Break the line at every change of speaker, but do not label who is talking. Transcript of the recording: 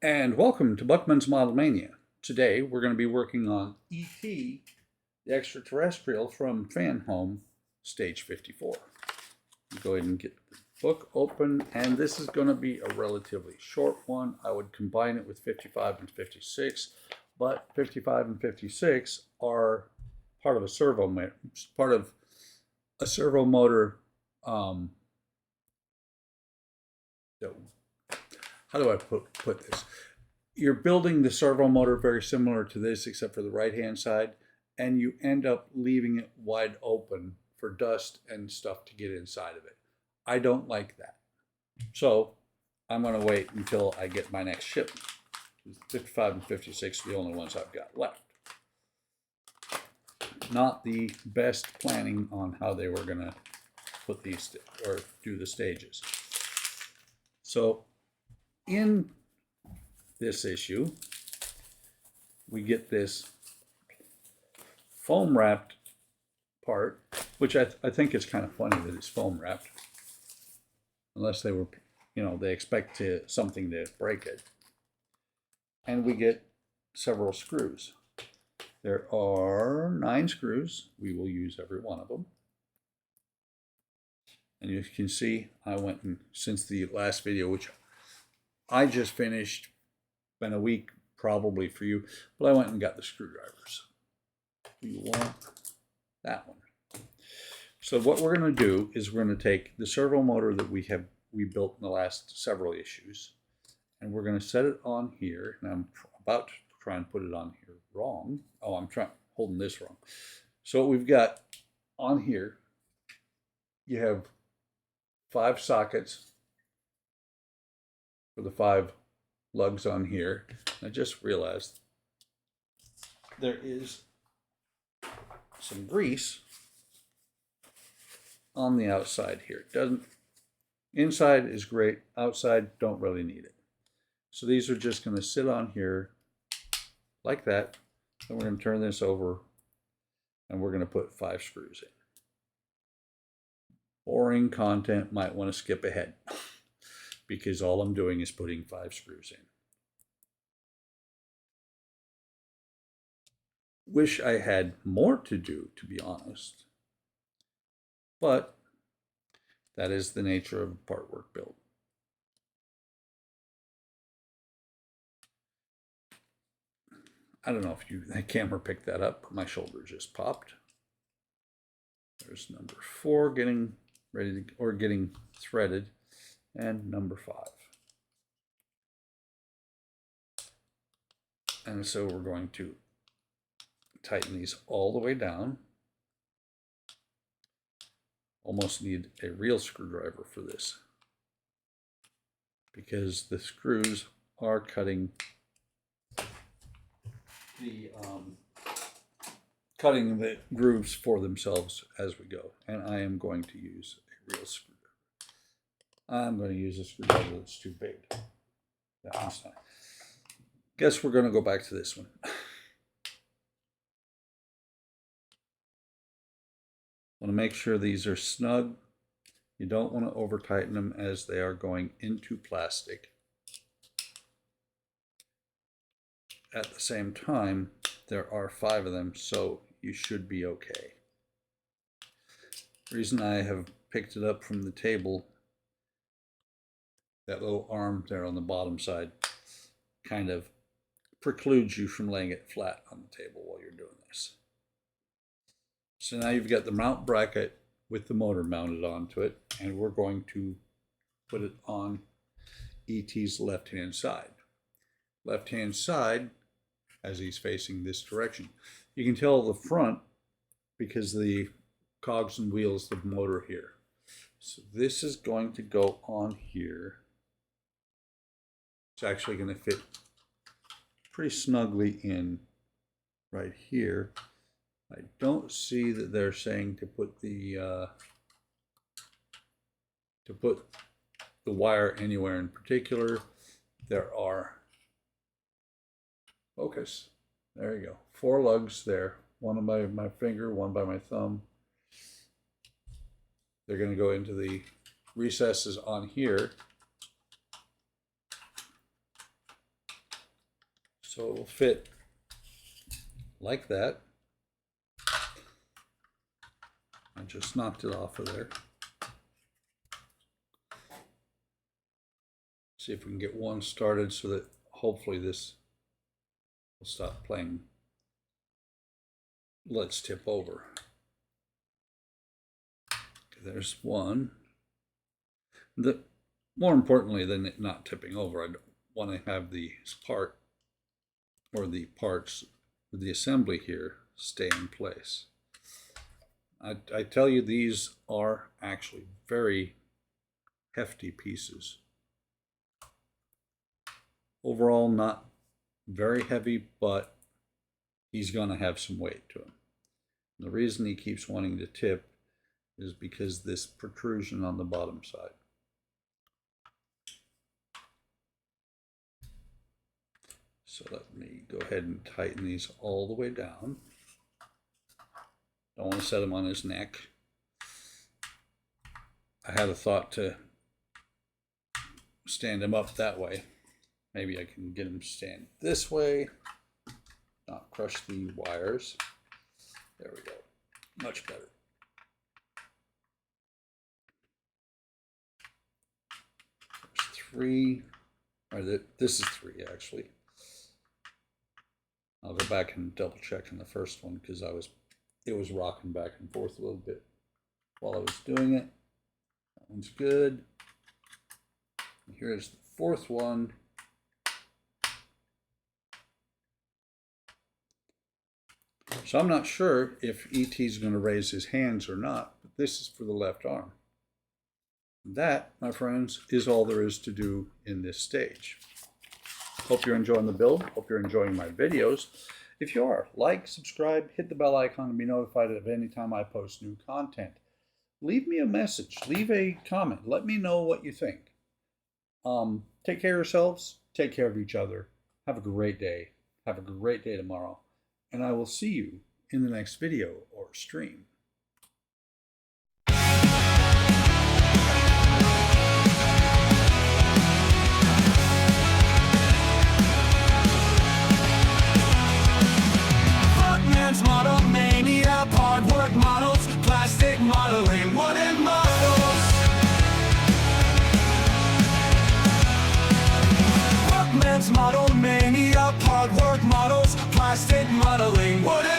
And welcome to Buckman's Model Mania. Today we're going to be working on E.T., the Extra-Terrestrial from Fanhome, stage 54. Go ahead and get the book open, and this is going to be a relatively short one. I would combine it with 55 and 56, but 55 and 56 are part of a servo motor. How do I put this? You're building the servo motor very similar to this, except for the right-hand side, and you end up leaving it wide open for dust and stuff to get inside of it. I don't like that. So I'm going to wait until I get my next shipment. 55 and 56 are the only ones I've got left. Not the best planning on how they were going to put these or do the stages. So in this issue, we get this foam wrapped part, which I think is kind of funny that it's foam wrapped, unless they were, they expect something to break it. And we get several screws. There are 9 screws. We will use every one of them. And you can see I went and, since the last video, which I just finished, been a week probably for you, but I went and got the screwdrivers. You want that one. So what we're going to do is we're going to take the servo motor that we built in the last several issues, and we're going to set it on here. And I'm about to try and put it on here wrong. Oh, I'm holding this wrong. So what we've got on here, you have 5 sockets for the 5 lugs on here. I just realized there is some grease on the outside here. Inside is great, outside don't really need it. So these are just going to sit on here like that. Then we're going to turn this over and we're going to put 5 screws in. Boring content, might want to skip ahead because all I'm doing is putting 5 screws in. Wish I had more to do, to be honest, but that is the nature of a part work build. I don't know if the camera picked that up, but my shoulder just popped. There's number 4 getting ready to, or getting threaded, and number 5. And so we're going to tighten these all the way down. Almost need a real screwdriver for this, because the screws are cutting the grooves for themselves as we go. And I am going to use a real screwdriver. I'm going to use a screwdriver that's too big. That one's not. Guess we're going to go back to this one. Want to make sure these are snug. You don't want to over tighten them as they are going into plastic. At the same time, there are 5 of them, so you should be okay. The reason I have picked it up from the table, that little arm there on the bottom side kind of precludes you from laying it flat on the table while you're doing this. So now you've got the mount bracket with the motor mounted onto it, and we're going to put it on E.T.'s left-hand side. Left-hand side, as he's facing this direction. You can tell the front because the cogs and wheels of the motor here. So this is going to go on here. It's actually going to fit pretty snugly in right here. I don't see that they're saying to put the wire anywhere in particular. There are, focus, there you go, 4 lugs there, one by my finger, one by my thumb. They're going to go into the recesses on here. So it will fit like that. I just knocked it off of there. See if we can get one started so that hopefully this will stop playing Let's Tip Over. There's one. More importantly than it not tipping over, I don't want to have the part or the parts of the assembly here stay in place. I tell you, these are actually very hefty pieces. Overall, not very heavy, but he's going to have some weight to him. And the reason he keeps wanting to tip is because this protrusion on the bottom side. So let me go ahead and tighten these all the way down. Don't want to set him on his neck. I had a thought to stand him up that way. Maybe I can get him to stand this way, not crush the wires. There we go. Much better. There's three, or this is three actually. I'll go back and double check on the first one because it was rocking back and forth a little bit while I was doing it. That one's good. And here's the fourth one. So I'm not sure if E.T. is going to raise his hands or not, but this is for the left arm. That, my friends, is all there is to do in this stage. Hope you're enjoying the build. Hope you're enjoying my videos. If you are, like, subscribe, hit the bell icon to be notified of any time I post new content. Leave me a message. Leave a comment. Let me know what you think. Take care of yourselves. Take care of each other. Have a great day. Have a great day tomorrow. And I will see you in the next video or stream.
Model mania, hard work models, plastic modeling, wooden models. Workman's model mania, hard work models, plastic modeling, wooden